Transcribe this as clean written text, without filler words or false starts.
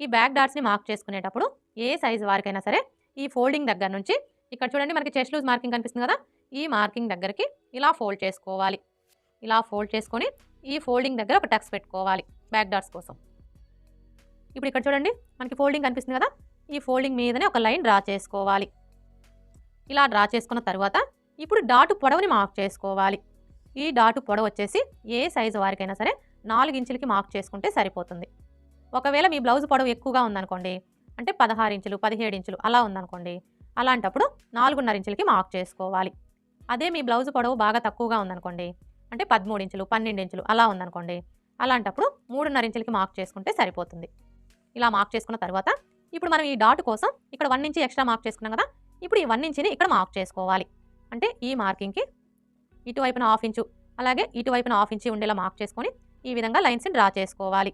ఈ back డాట్స్ని mark చేసుకునేటప్పుడు ఏ size వారికైనా సరే ఈ ఫోల్డింగ్ దగ్గర నుంచి ఇక్కడ చూడండి మనకి చెస్ట్ లూజ్ మార్కింగ్ కనిపిస్తుంది కదా, ఈ మార్కింగ్ దగ్గరికి ఇలా ఫోల్డ్ చేసుకోవాలి. ఇలా ఫోల్డ్ చేసుకొని ఈ ఫోల్డింగ్ దగ్గర ఒక టక్స్ పెట్టుకోవాలి బ్యాక్ డాట్స్ కోసం. ఇప్పుడు ఇక్కడ చూడండి మనకి ఫోల్డింగ్ కనిపిస్తుంది కదా, ఈ ఫోల్డింగ్ మీదనే ఒక లైన్ డ్రా చేసుకోవాలి. ఇలా డ్రా చేసుకున్న తర్వాత ఇప్పుడు డాటు పొడవుని మార్క్ చేసుకోవాలి. ఈ డాటు పొడవు వచ్చేసి ఏ సైజు వారికైనా సరే 4 ఇంచులకి మార్క్ చేసుకుంటే సరిపోతుంది. ఒకవేళ మీ బ్లౌజ్ పొడవు ఎక్కువగా ఉందనుకోండి, అంటే 16 ఇంచులు 17 ఇంచులు అలా ఉందనుకోండి, అలాంటప్పుడు 4.5 ఇంచులకి మార్క్ చేసుకోవాలి. అదే మీ బ్లౌజ్ పొడవు బాగా తక్కువగా ఉందనుకోండి, అంటే 13 ఇంచులు 12 ఇంచులు అలా ఉందనుకోండి, అలాంటప్పుడు 3.5 ఇంచులకి మార్క్ చేసుకుంటే సరిపోతుంది. ఇలా మార్క్ చేసుకున్న తర్వాత ఇప్పుడు మనం ఈ డాట్ కోసం ఇక్కడ 1 ఇంచ్ ఎక్స్ట్రా మార్క్ చేసుకున్నాం కదా, ఇప్పుడు ఈ 1 ఇంచుని ఇక్కడ మార్క్ చేసుకోవాలి. అంటే ఈ మార్కింగ్కి ఇటువైపున 1/2 ఇంచు అలాగే ఇటువైపున 1/2 ఇంచు ఉండేలా మార్క్ చేసుకొని ఈ విధంగా లైన్స్ని డ్రా చేసుకోవాలి.